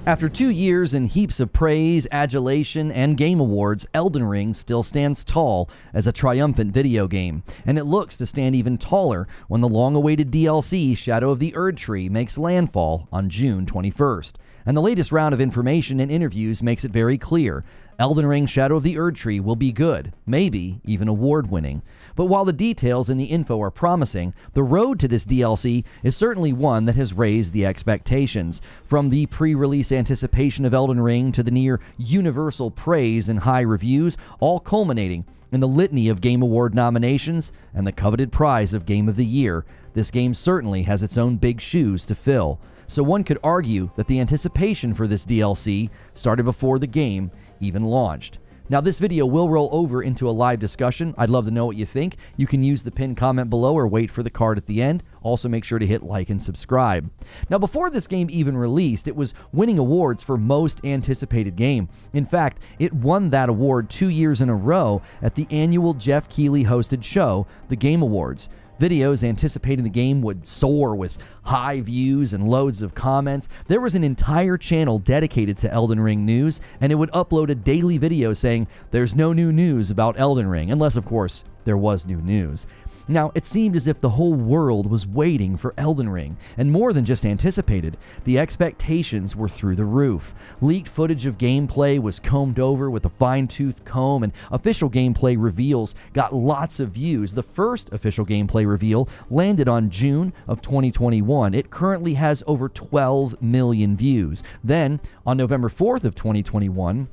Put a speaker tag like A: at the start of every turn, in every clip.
A: After 2 years and heaps of praise, adulation, and game awards, Elden Ring still stands tall as a triumphant video game, and it looks to stand even taller when the long-awaited DLC Shadow of the Erdtree makes landfall on June 21st. And the latest round of information and interviews makes it very clear. Elden Ring Shadow of the Erdtree will be good, maybe even award-winning. But while the details and the info are promising, the road to this DLC is certainly one that has raised the expectations. From the pre-release anticipation of Elden Ring to the near universal praise and high reviews, all culminating in the litany of Game Award nominations and the coveted prize of Game of the Year, this game certainly has its own big shoes to fill. So one could argue that the anticipation for this DLC started before the game even launched. Now this video will roll over into a live discussion. I'd love to know what you think. You can use the pinned comment below or wait for the card at the end. Also make sure to hit like and subscribe. Now before this game even released, it was winning awards for most anticipated game. In fact, it won that award 2 years in a row at the annual Jeff Keighley hosted show, the Game Awards. Videos anticipating the game would soar with high views and loads of comments. There was an entire channel dedicated to Elden Ring news, and it would upload a daily video saying there's no new news about Elden Ring, unless of course there was new news. Now, it seemed as if the whole world was waiting for Elden Ring, and more than just anticipated, the expectations were through the roof. Leaked footage of gameplay was combed over with a fine-tooth comb, and official gameplay reveals got lots of views. The first official gameplay reveal landed on June of 2021. It currently has over 12 million views. Then, on November 4th of 2021,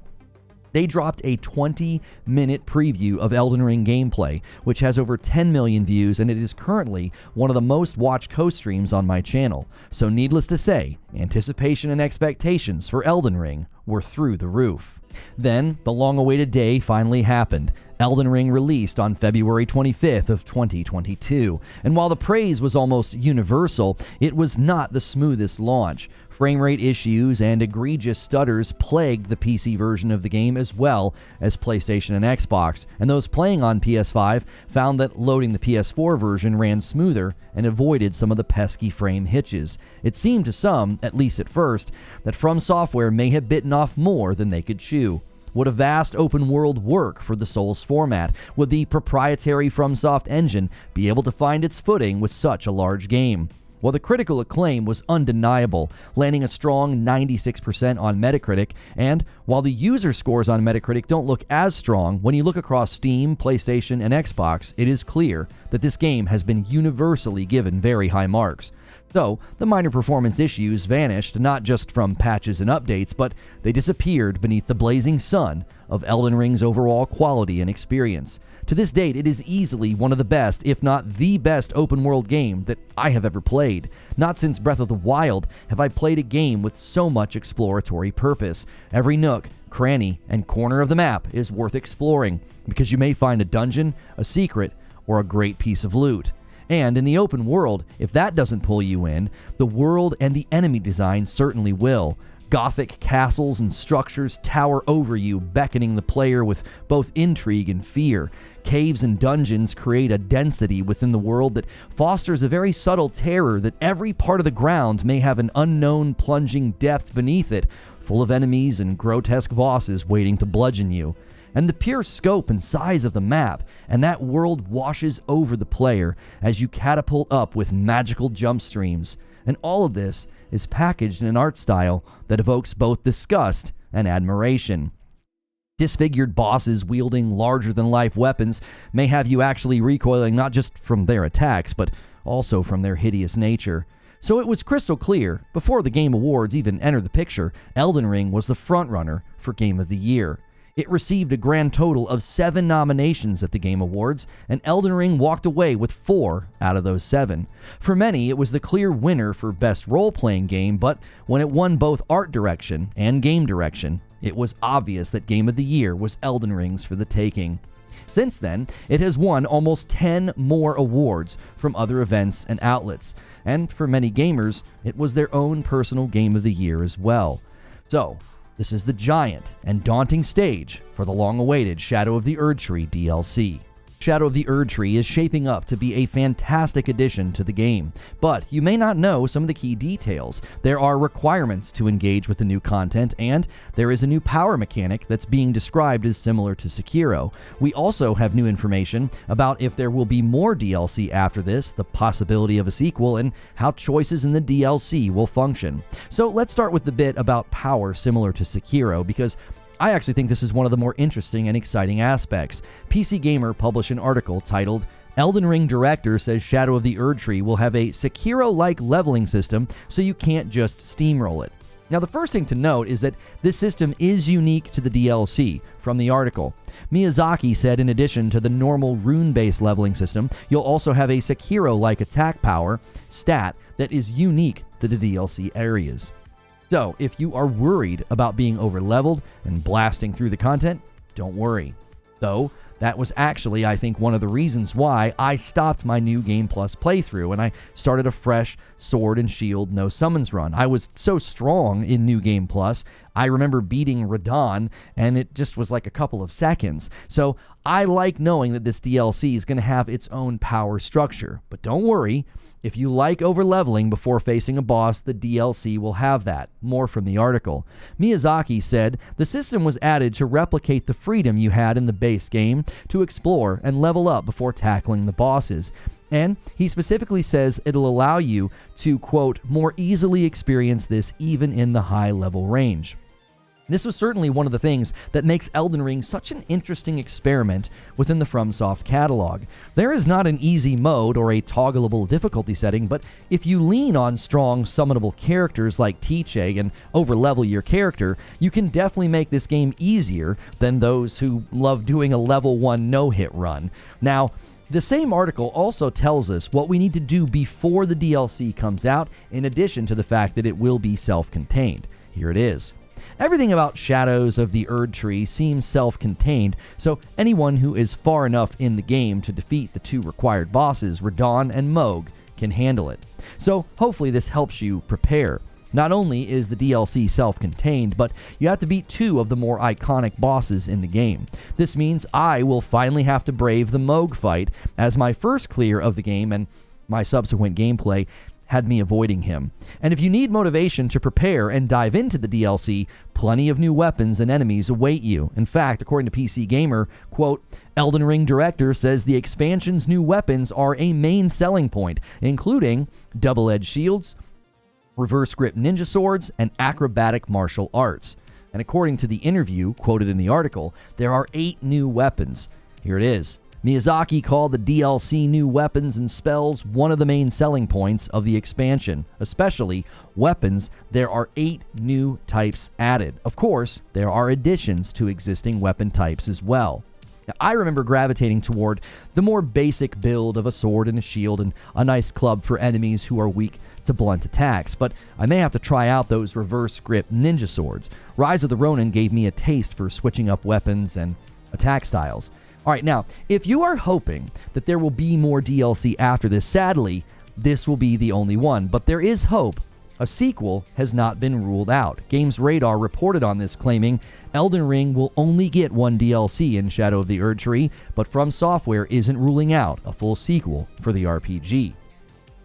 A: they dropped a 20-minute preview of Elden Ring gameplay, which has over 10 million views, and it is currently one of the most watched co-streams on my channel. So needless to say, anticipation and expectations for Elden Ring were through the roof. Then, the long-awaited day finally happened. Elden Ring released on February 25th of 2022, and while the praise was almost universal, it was not the smoothest launch. Frame rate issues and egregious stutters plagued the PC version of the game as well as PlayStation and Xbox, and those playing on PS5 found that loading the PS4 version ran smoother and avoided some of the pesky frame hitches. It seemed to some, at least at first, that FromSoftware may have bitten off more than they could chew. Would a vast open world work for the Souls format? Would the proprietary FromSoft engine be able to find its footing with such a large game? Well, the critical acclaim was undeniable, landing a strong 96% on Metacritic, and while the user scores on Metacritic don't look as strong, when you look across Steam, PlayStation, and Xbox, it is clear that this game has been universally given very high marks. So, the minor performance issues vanished not just from patches and updates, but they disappeared beneath the blazing sun of Elden Ring's overall quality and experience. To this date, it is easily one of the best, if not the best open-world game that I have ever played. Not since Breath of the Wild have I played a game with so much exploratory purpose. Every nook, cranny, and corner of the map is worth exploring, because you may find a dungeon, a secret, or a great piece of loot. And in the open world, if that doesn't pull you in, the world and the enemy design certainly will. Gothic castles and structures tower over you, beckoning the player with both intrigue and fear. Caves and dungeons create a density within the world that fosters a very subtle terror that every part of the ground may have an unknown plunging depth beneath it, full of enemies and grotesque bosses waiting to bludgeon you. And the pure scope and size of the map, and that world washes over the player as you catapult up with magical jump streams. And all of this is packaged in an art style that evokes both disgust and admiration. Disfigured bosses wielding larger-than-life weapons may have you actually recoiling not just from their attacks, but also from their hideous nature. So it was crystal clear, before the Game Awards even entered the picture, Elden Ring was the frontrunner for Game of the Year. It received a grand total of 7 nominations at the Game Awards, and Elden Ring walked away with 4 out of those 7. For many, it was the clear winner for Best Role-Playing Game, but when it won both art direction and game direction, it was obvious that Game of the Year was Elden Ring's for the taking. Since then, it has won almost 10 more awards from other events and outlets, and for many gamers, it was their own personal Game of the Year as well. So, this is the giant and daunting stage for the long-awaited Shadow of the Erdtree DLC. Shadow of the Erdtree is shaping up to be a fantastic addition to the game, but you may not know some of the key details. There are requirements to engage with the new content, and there is a new power mechanic that's being described as similar to Sekiro. We also have new information about if there will be more DLC after this, the possibility of a sequel, and how choices in the DLC will function. So let's start with the bit about power similar to Sekiro, because I actually think this is one of the more interesting and exciting aspects. PC Gamer published an article titled, "Elden Ring Director Says Shadow of the Erdtree Will Have a Sekiro-like Leveling System, so you can't just steamroll it." Now, the first thing to note is that this system is unique to the DLC from the article. Miyazaki said in addition to the normal rune-based leveling system, you'll also have a Sekiro-like attack power stat that is unique to the DLC areas. So, if you are worried about being over-leveled and blasting through the content, don't worry. Though, that was actually, I think, one of the reasons why I stopped my New Game Plus playthrough and I started a fresh Sword and Shield No Summons run. I was so strong in New Game Plus, I remember beating Radon, and it just was like a couple of seconds. So, I like knowing that this DLC is going to have its own power structure. But don't worry, if you like over-leveling before facing a boss, the DLC will have that. More from the article. Miyazaki said, "The system was added to replicate the freedom you had in the base game to explore and level up before tackling the bosses." And he specifically says it'll allow you to, quote, "more easily experience this even in the high-level range." This was certainly one of the things that makes Elden Ring such an interesting experiment within the FromSoft catalog. There is not an easy mode or a toggleable difficulty setting, but if you lean on strong summonable characters like Tiche and overlevel your character, you can definitely make this game easier than those who love doing a level 1 no-hit run. Now, the same article also tells us what we need to do before the DLC comes out, in addition to the fact that it will be self-contained. Here it is. Everything about Shadows of the Erdtree seems self-contained, so anyone who is far enough in the game to defeat the two required bosses, Radon and Mohg, can handle it. So hopefully this helps you prepare. Not only is the DLC self-contained, but you have to beat two of the more iconic bosses in the game. This means I will finally have to brave the Mohg fight as my first clear of the game, and my subsequent gameplay had me avoiding him. And if you need motivation to prepare and dive into the DLC, plenty of new weapons and enemies await you. In fact, according to PC Gamer, quote, "Elden Ring Director says the expansion's new weapons are a main selling point, including double-edged shields, reverse grip ninja swords, and acrobatic martial arts." And according to the interview quoted in the article, there are 8 new weapons. Here it is. Miyazaki called the DLC new weapons and spells one of the main selling points of the expansion, especially weapons. There are 8 new types added. Of course, there are additions to existing weapon types as well. Now, I remember gravitating toward the more basic build of a sword and a shield and a nice club for enemies who are weak to blunt attacks, but I may have to try out those reverse grip ninja swords. Rise of the Ronin gave me a taste for switching up weapons and attack styles. All right, now, if you are hoping that there will be more DLC after this, sadly, this will be the only one. But there is hope. A sequel has not been ruled out. Games Radar reported on this, claiming Elden Ring will only get one DLC in Shadow of the Erdtree, but FromSoftware isn't ruling out a full sequel for the RPG.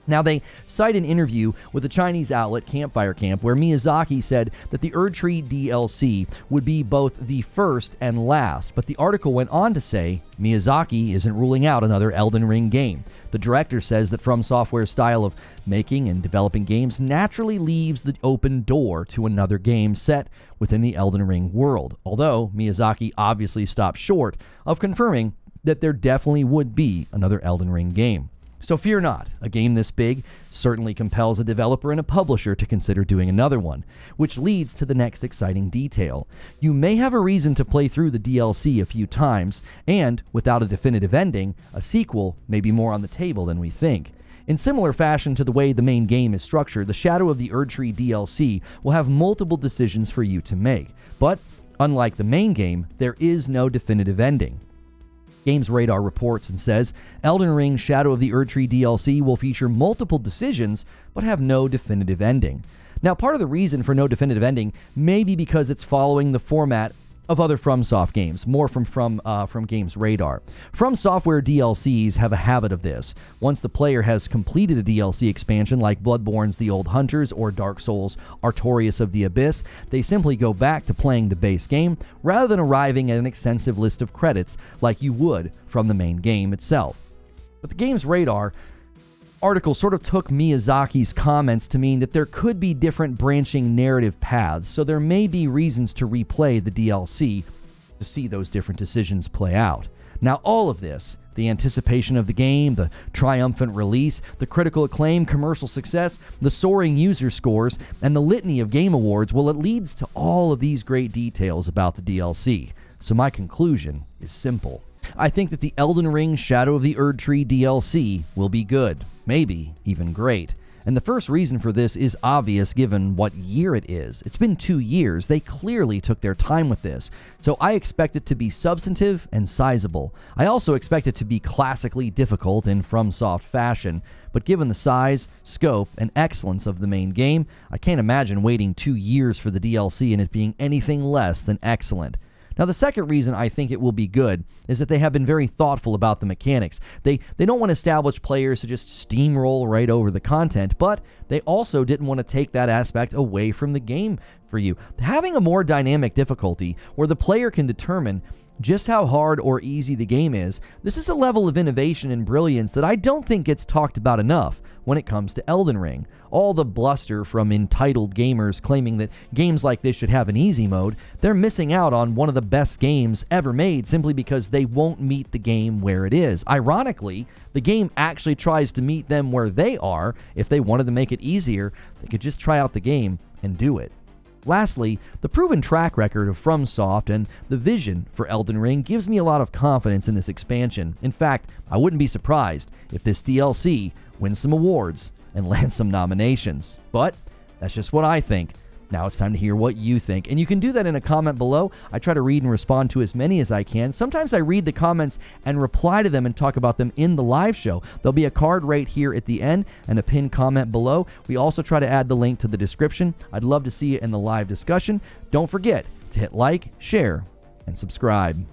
A: Now, they cite an interview with the Chinese outlet Campfire Camp where Miyazaki said that the Erdtree DLC would be both the first and last, but the article went on to say Miyazaki isn't ruling out another Elden Ring game. The director says that FromSoftware's style of making and developing games naturally leaves the open door to another game set within the Elden Ring world, although Miyazaki obviously stopped short of confirming that there definitely would be another Elden Ring game. So fear not, a game this big certainly compels a developer and a publisher to consider doing another one, which leads to the next exciting detail. You may have a reason to play through the DLC a few times, and without a definitive ending, a sequel may be more on the table than we think. In similar fashion to the way the main game is structured, the Shadow of the Erdtree DLC will have multiple decisions for you to make, but unlike the main game, there is no definitive ending. Games Radar reports and says, Elden Ring Shadow of the Erdtree DLC will feature multiple decisions, but have no definitive ending. Now, part of the reason for no definitive ending may be because it's following the format of other FromSoft games, more from Games Radar. FromSoftware DLCs have a habit of this. Once the player has completed a DLC expansion like Bloodborne's The Old Hunters or Dark Souls' Artorias of the Abyss, they simply go back to playing the base game rather than arriving at an extensive list of credits like you would from the main game itself. But the Games Radar article sort of took Miyazaki's comments to mean that there could be different branching narrative paths, so there may be reasons to replay the DLC to see those different decisions play out. Now, all of this, the anticipation of the game, the triumphant release, the critical acclaim, commercial success, the soaring user scores, and the litany of game awards, well, it leads to all of these great details about the DLC. So my conclusion is simple. I think that the Elden Ring Shadow of the Erdtree DLC will be good, maybe even great. And the first reason for this is obvious given what year it is. It's been 2 years. They clearly took their time with this. So I expect it to be substantive and sizable. I also expect it to be classically difficult in FromSoft fashion. But given the size, scope, and excellence of the main game, I can't imagine waiting 2 years for the DLC and it being anything less than excellent. Now, the second reason I think it will be good is that they have been very thoughtful about the mechanics. They don't want established players to just steamroll right over the content, but they also didn't want to take that aspect away from the game for you. Having a more dynamic difficulty where the player can determine just how hard or easy the game is, this is a level of innovation and brilliance that I don't think gets talked about enough when it comes to Elden Ring. All the bluster from entitled gamers claiming that games like this should have an easy mode, they're missing out on one of the best games ever made simply because they won't meet the game where it is. Ironically, the game actually tries to meet them where they are. If they wanted to make it easier, they could just try out the game and do it. Lastly, the proven track record of FromSoft and the vision for Elden Ring gives me a lot of confidence in this expansion. In fact, I wouldn't be surprised if this DLC wins some awards and lands some nominations. But that's just what I think. Now it's time to hear what you think. And you can do that in a comment below. I try to read and respond to as many as I can. Sometimes I read the comments and reply to them and talk about them in the live show. There'll be a card right here at the end and a pinned comment below. We also try to add the link to the description. I'd love to see you in the live discussion. Don't forget to hit like, share, and subscribe.